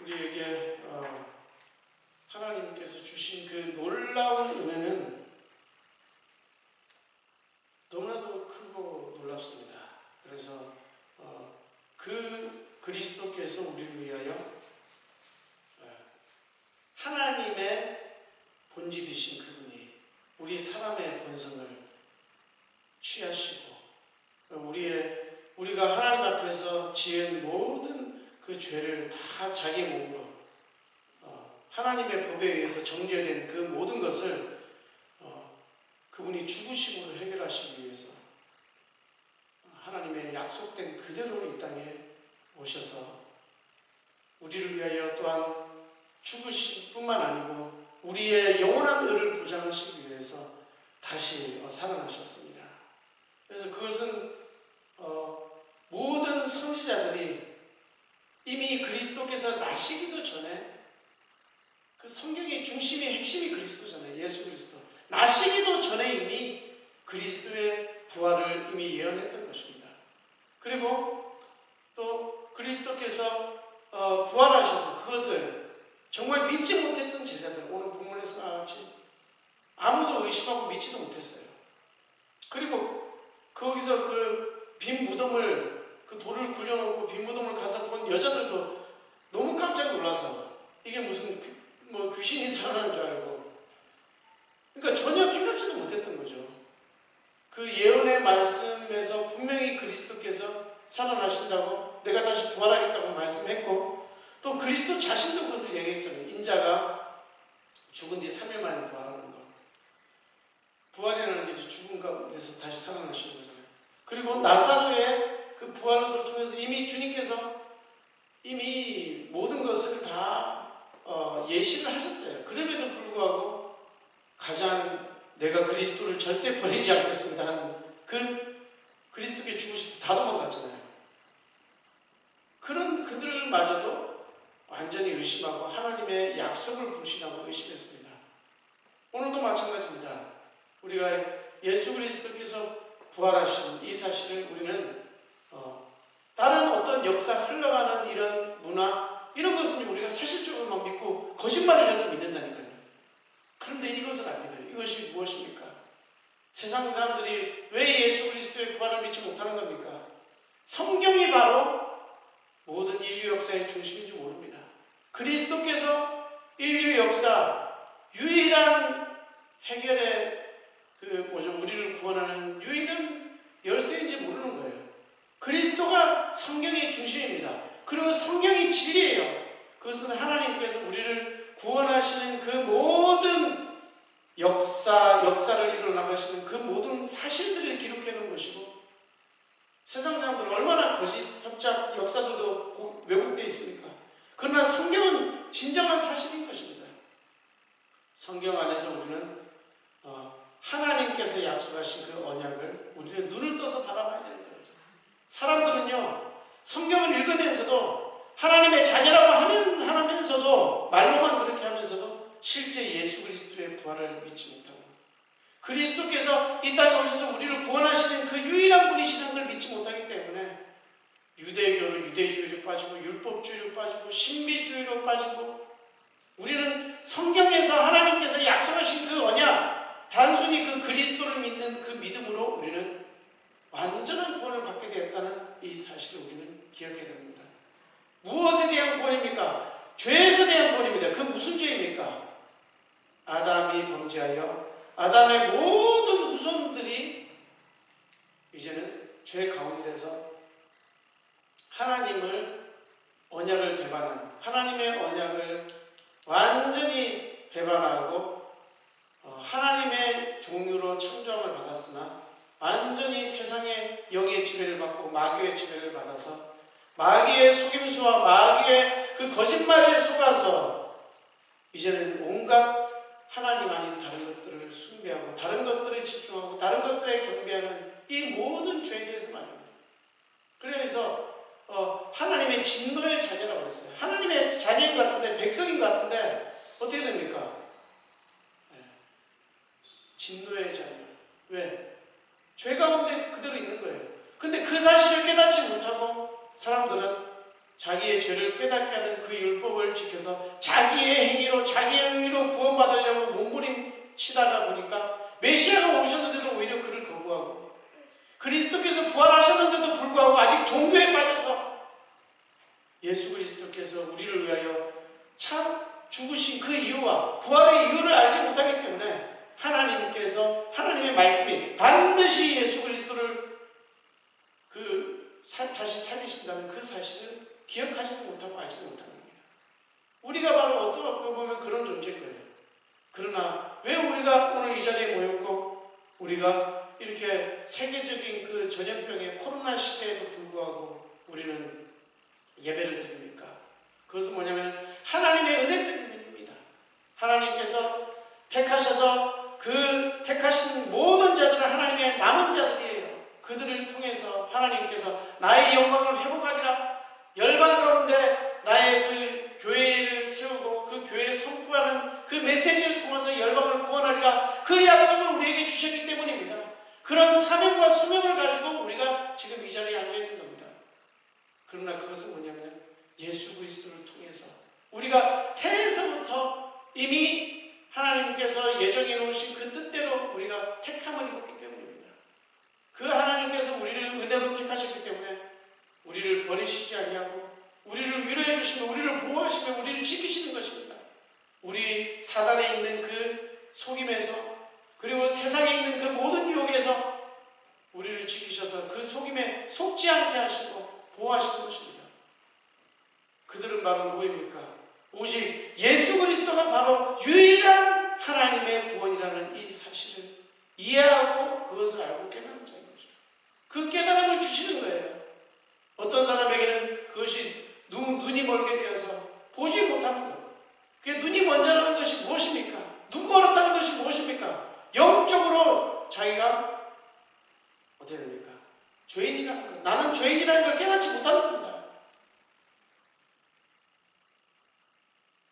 우리에게 하나님께서 주신 그 놀라운 은혜는 너무나도 크고 놀랍습니다. 그래서 그 그리스도께서 우리를 위하여 하나님의 본질이신 그분이 우리 사람의 본성을 취하시고 우리가 하나님 앞에서 지은 모든 그 죄를 다 자기 몸으로 하나님의 법에 의해서 정죄된 그 모든 것을 그분이 죽으심으로 해결하시기 위해서 하나님의 약속된 그대로 이 땅에 오셔서 우리를 위하여 또한 죽으실 뿐만 아니고 우리의 영원한 의를 보장하시기 위해서 다시 살아나셨습니다. 그래서 그것은 모든 선지자들이 이미 그리스도께서 나시기도 전에 그 성경의 중심의 핵심이 그리스도잖아요. 예수 그리스도. 나시기도 전에 이미 그리스도의 부활을 이미 예언했던 것입니다. 그리고 또 그리스도께서 부활하셔서 그것을 정말 믿지 못했던 제자들, 오늘 본문에서 나왔지 아무도 의심하고 믿지도 못했어요. 그리고 거기서 그 빈 무덤을, 그 돌을 굴려놓고 빈 무덤을 가서 본 여자들도 너무 깜짝 놀라서 이게 무슨 귀신이 살아나는 줄 알고, 그러니까 전혀 생각지도 못했던 거죠. 그 예언의 말씀에서 분명히 그리스도께서 살아나신다고, 내가 다시 부활하겠다고 말씀했고, 또 그리스도 자신도 그것을 얘기했잖아요. 인자가 죽은 뒤 3일 만에 부활하는 것. 부활이라는 게 죽은 가운데서 다시 살아나시는 거잖아요. 그리고 나사로의 그 부활을 통해서 이미 주님께서 이미 모든 것을 다 예시를 하셨어요. 그럼에도 불구하고 가장 내가 그리스도를 절대 버리지 않겠습니다 하는 그 그리스도께 죽으실 때 다 도망갔잖아요. 그런 그들마저도 완전히 의심하고 하나님의 약속을 불신하고 의심했습니다. 오늘도 마찬가지입니다. 우리가 예수 그리스도께서 부활하신 이 사실을 우리는 다른 어떤 역사 흘러가는 이런 문화, 이런 것은 우리가 사실적으로만 믿고 거짓말을 해도 믿는다니까요. 그런데 이것을 안 믿어요. 이것이 무엇입니까? 세상 사람들이 왜 예수 그리스도의 부활을 믿지 못하는 겁니까? 성경이 바로 모든 인류 역사의 중심인지 모릅니다. 그리스도께서 인류 역사 유일한 해결의 우리를 구원하는 유일한 열쇠인지 모르는 거예요. 그리스도가 성경의 중심입니다. 그리고 성경이 진리예요. 그것은 하나님께서 우리를 구원하시는 그 모든 역사를 이뤄나가시는 그 모든 사실들을 기록해 놓은 것이고, 세상 사람들은 얼마나 거짓, 협작, 역사들도 왜곡되어 있습니까? 그러나 성경은 진정한 사실인 것입니다. 성경 안에서 우리는 하나님께서 약속하신 그 언약을 우리는 눈을 떠서 바라봐야 되는 거예요. 사람들은요, 성경을 읽으면서도 하나님의 자녀라고 하면서도 말로만 그렇게 하면서도 실제 예수 그리스도의 부활을 믿지 못하고, 그리스도께서 이 땅에 오셔서 우리를 구원하시는 그 유일한 분이시라는 걸 믿지 못하기 때문에 유대교로 유대주의로 빠지고 율법주의로 빠지고 신비주의로 빠지고, 우리는 성경에서 하나님께서 약속하신 그 언약, 단순히 그 그리스도를 믿는 그 믿음으로 우리는 완전한 구원을 받게 되었다는 이 사실을 우리는 기억해야 됩니다. 무엇에 대한 구원입니까? 죄에서 대한 구원입니다. 그 무슨 죄입니까? 아담이 범죄하여 아담의 모든 후손들이 이제는 죄 가운데서 하나님을 언약을 배반한, 하나님의 언약을 완전히 배반하고 하나님의 종류로 창조함을 받았으나 완전히 세상의 영의 지배를 받고 마귀의 지배를 받아서 마귀의 속임수와 마귀의 그 거짓말에 속아서 이제는 온갖 하나님 아닌 다른 것들을 숭배하고 다른 것들에 집중하고 다른 것들에 경배하는 이 모든 죄에 대해서 말합니다. 그래서 하나님의 진노의 자녀라고 했어요. 하나님의 자녀인 것 같은데, 백성인 것 같은데 어떻게 됩니까? 진노의 자녀. 왜? 죄 가운데 그대로 있는 거예요. 근데 그 사실을 깨닫지 못하고 사람들은 자기의 죄를 깨닫게 하는 그 율법을 지켜서 자기의 행위로 자기의 의로 구원받으려고 몸부림치다가 보니까 메시아가 오셨는데도 오히려 그를 거부하고 그리스도께서 부활하셨는데도 불구하고 아직 종교에 빠져서 예수 그리스도께서 우리를 위하여 참 죽으신 그 이유와 부활의 이유를 알지 못하기 때문에 하나님께서 하나님의 말씀이 반드시 예수 그리스도를 다시 살리신다는 그 사실을 기억하지도 못하고 알지도 못하는 겁니다. 우리가 바로 어떻게 보면 그런 존재인 거예요. 그러나 왜 우리가 오늘 이 자리에 모였고 우리가 이렇게 세계적인 그 전염병의 코로나 시대에도 불구하고 우리는 예배를 드립니까? 그것은 뭐냐면 하나님의 은혜 때문입니다. 하나님께서 택하셔서 그 택하신 모든 자들은 하나님의 남은 자들이에요. 그들을 통해서 하나님께서 나의 영광을 회복하리라, 열방 가운데 나의 그 교회를 세우고 그 교회에 선포하는 그 메시지를 통해서 열방을 구원하리라, 그 약속을 우리에게 주셨기 때문입니다. 그런 사명과 소명을 가지고 우리가 지금 이 자리에 앉아있는 겁니다. 그러나 그것은 뭐냐면 예수 그리스도를 통해서 우리가 태에서부터 이미 하나님께서 예정해 놓으신 그 뜻대로 우리가 택함을 입었기 때문입니다. 그 하나님께서 우리를 은혜로 택하셨기 때문에 우리를 버리시지 아니하고 우리를 위로해 주시며 우리를 보호하시며 우리를 지키시는 것입니다. 우리 사단에 있는 그 속임에서 그리고 세상에 있는 그 모든 유혹에서 우리를 지키셔서 그 속임에 속지 않게 하시고 보호하시는 것입니다. 그들은 바로 누구입니까? 오직 예수 그리스도가 바로 유일한 하나님의 구원이라는 이 사실을 이해하고 그것을 알고 깨닫는 자인 것입니다. 그 깨달음을 주시는 거예요. 어떤 사람에게는 그것이 눈이 멀게 되어서 보지 못하는 것. 그게 눈이 먼저라는 것이 무엇입니까? 눈 멀었다는 것이 무엇입니까? 영적으로 자기가 어떻게 됩니까? 죄인이라는 것. 나는 죄인이라는 걸 깨닫지 못하는 겁니다.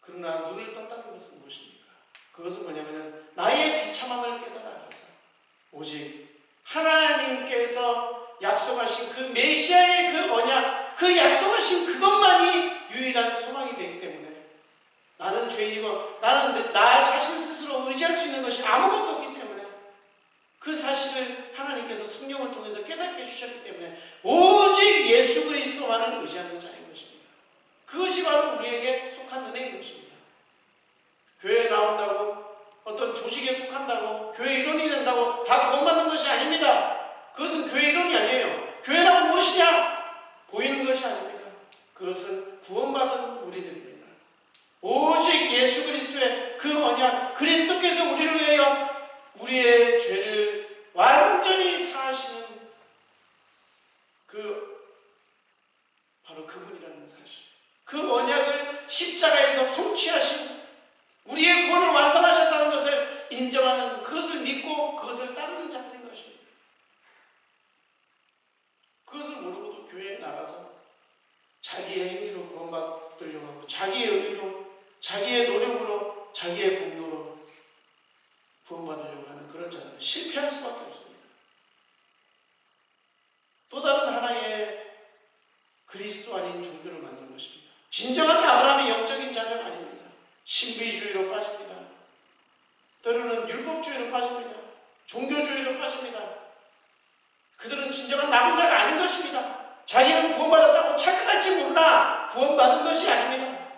그러나 눈을 떴다는 것은 무엇입니까? 그것은 뭐냐면 나의 비참함을 깨달아서 오직 하나님께서 약속하신 그 메시아의 그 언약, 그 약속하신 그것만이 유일한 소망이 되기 때문에 나는 죄인이고 나는 나 자신 스스로 의지할 수 있는 것이 아무것도 없기 때문에 그 사실을 하나님께서 성령을 통해서 깨닫게 해주셨기 때문에 오직 예수 그리스도만을 의지하는 자인 것입니다. 그것이 바로 우리에게 속한 은혜인 것입니다. 교회에 나온다고 어떤 조직에 속한다고 교회 일원이 된다고 다 구원받는 것이 아닙니다. 그것은 교회 일원이 아니에요. 교회란 무엇이냐? 보이는 것이 아닙니다. 그것은 구원받은 우리들입니다. 오직 예수 그리스도의 그 언약, 그리스도께서 우리를 위하여 우리의 죄를 완전히 사하시는 바로 그분이라는 사실, 그 언약을 십자가에서 성취하신 우리의 구원을 완성하셨다는 것을 인정하는, 그것을 믿고 그것을 따르는 자들인 것입니다. 그것을 모르고도 교회에 나가서 자기의 행위로 구원받으려고 하고 자기의 의로, 자기의 노력으로, 자기의 공로로 구원받으려고 하는 그런 자들은 실패할 수밖에 없습니다. 또 다른 하나의 그리스도 아닌 종교를 만든 것입니다. 진정한 아브라함의 영적인 자녀가 아닙니다. 신비주의로 빠집니다. 때로는 율법주의로 빠집니다. 종교주의로 빠집니다. 그들은 진정한 남은 자가 아닌 것입니다. 자기는 구원받았다고 착각할지 모르나 구원받은 것이 아닙니다.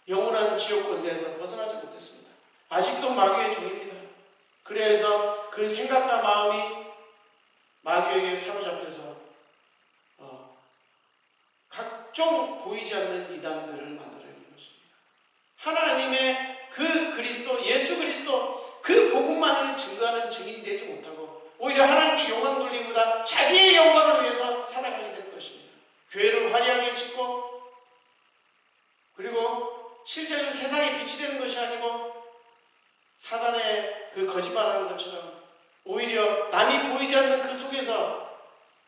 영원한 지옥 권세에서 벗어나지 못했습니다. 아직도 마귀의 종입니다. 그래서 그 생각과 마음이 마귀에게 사로잡혀서 각종 보이지 않는 이단들을 만들어내는 것입니다. 하나님의 그 그리스도, 예수 그리스도 그 복음만을 증거하는 증인이 되지 못하고 오히려 하나님께 영광 돌림보다 자기의 영광을 위해서 살아가게 되는 것입니다. 교회를 화려하게 짓고 그리고 실제로 세상에 빛이 되는 것이 아니고 사단의 그 거짓말하는 것처럼 오히려 남이 보이지 않는 그 속에서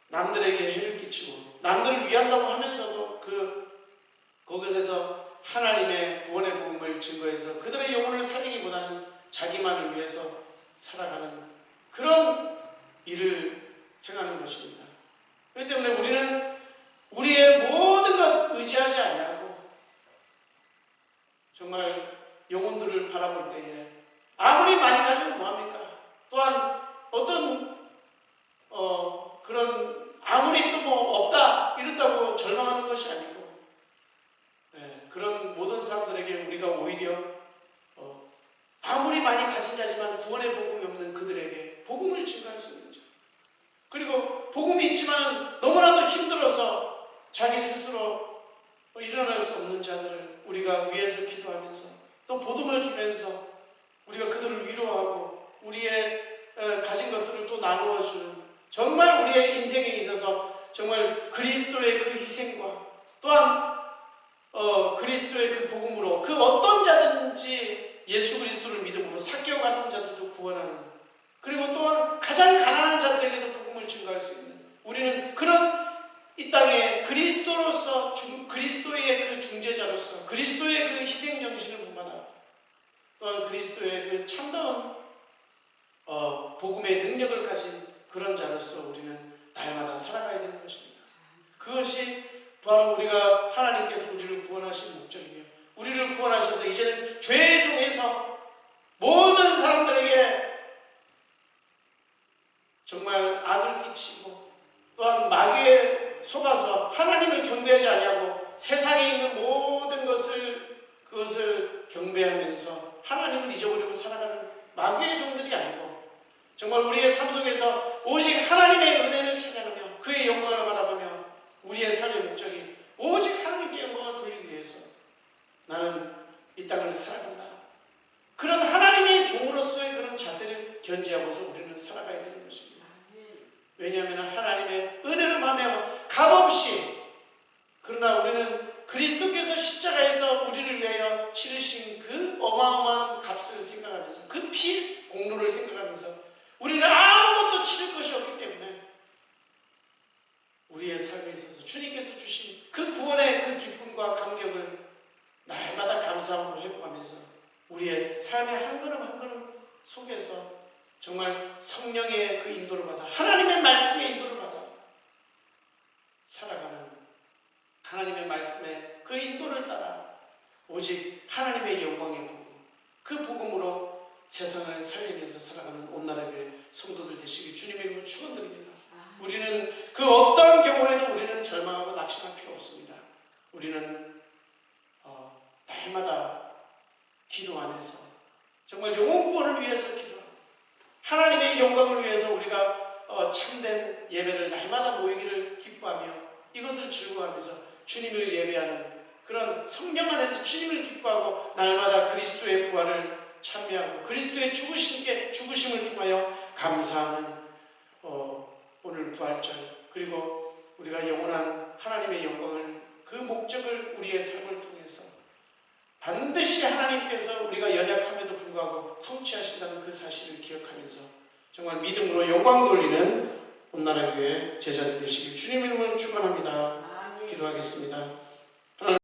남들에게 해를 끼치고 남들을 위한다고 하면서도 거기서 하나님의 구원의 복음을 증거해서 그들의 영혼을 살리기보다는 자기만을 위해서 살아가는 그런 일을 행하는 것입니다. 그렇기 때문에 우리는 우리의 모든 것 의지하지 아니하고 정말 영혼들을 바라볼 때에 아무리 많이 가지면 뭐합니까? 또한 어떤 그런 아무리 또 뭐 없다 이렇다고 절망하는 것이 아니고 그런 모든 사람들에게 우리가 오히려 아무리 많이 가진 자지만 구원의 복음이 없는 그들에게 복음을 증거할 수 있는 자, 그리고 복음이 있지만 너무나도 힘들어서 자기 스스로 일어날 수 없는 자들을 우리가 위에서 기도하면서 또 보듬어 주면서 우리가 그들을 위로하고 우리의 가진 것들을 또 나누어 주는, 정말 우리의 인생에 있어서 정말 그리스도의 그 희생과 또한 그리스도의 그 복음으로 그 어떤 자든지 예수 그리스도를 믿음으로 삭개오 같은 자들도 구원하는, 그리고 또한 가장 가난한 자들에게도 복음을 증거할 수 있는, 우리는 그런 이 땅에 그리스도로서 그리스도의 그 중재자로서 그리스도의 그 희생 정신을 본받아 또한 그리스도의 그 참다운 복음의 능력을 가진 그런 자로서 우리는 날마다 살아가야 되는 것입니다. 그것이 바로 우리가 하나님께서 우리를 구원하신 목적이며, 우리를 구원하셔서 이제는 죄의 종에서 모든 사람들에게 정말 악을 끼치고 또한 마귀에 속아서 하나님을 경배하지 아니하고 세상에 있는 모든 그것을 경배하면서 하나님을 잊어버리고 살아가는 마귀의 종들이 아니고, 정말 우리의 삶 속에서 오직 하나님의 은혜를 찬양하며 그의 영광을 바라보며 우리의 삶의 목적이 오직 하나님께 영광을 돌리기 위해서 나는 이 땅을 살아간다, 그런 하나님의 종으로서의 그런 자세를 견지하고서 우리는 살아가야 되는 것입니다. 왜냐하면 하나님의 은혜를 말미암아 값없이, 그러나 우리는 그리스도께서 십자가에서 우리를 위하여 치르신 그 어마어마한 값을 생각하면서 그 피 공로를 생각하면서 우리는 아무것도 치를 것이 없기 때문에 우리의 삶에 있어서 주님께서 주신 그 구원의 그 기쁨과 감격을 날마다 감사함으로 회복하면서 우리의 삶의 한 걸음 한 걸음 속에서 정말 성령의 그 인도를 받아 하나님의 말씀의 인도를 받아 살아가는, 하나님의 말씀의 그 인도를 따라 오직 하나님의 영광의 복음, 그 복음으로 세상을 살리면서 살아가는 온나라교회 성도들 되시길 주님의 이름으로 축원드립니다. 우리는 그 어떠한 경우에도 우리는 절망하고 낙심할 필요 없습니다. 우리는 날마다 기도하면서 정말 영혼구원을 위해서 기도하고 하나님의 영광을 위해서 우리가 참된 예배를 날마다 모이기를 기뻐하며 이것을 즐거워하면서 주님을 예배하는 그런 성령 안에서 주님을 기뻐하고 날마다 그리스도의 부활을 찬미하고 그리스도의 죽으심을 통하여 감사하는 오늘 부활절, 그리고 우리가 영원한 하나님의 영광을 그 목적을 우리의 삶을 통해서 반드시 하나님께서 우리가 연약함에도 불구하고 성취하신다는 그 사실을 기억하면서 정말 믿음으로 영광 돌리는 온나라교회 제자들 되시길 주님 이름으로 축원합니다. 기도하겠습니다.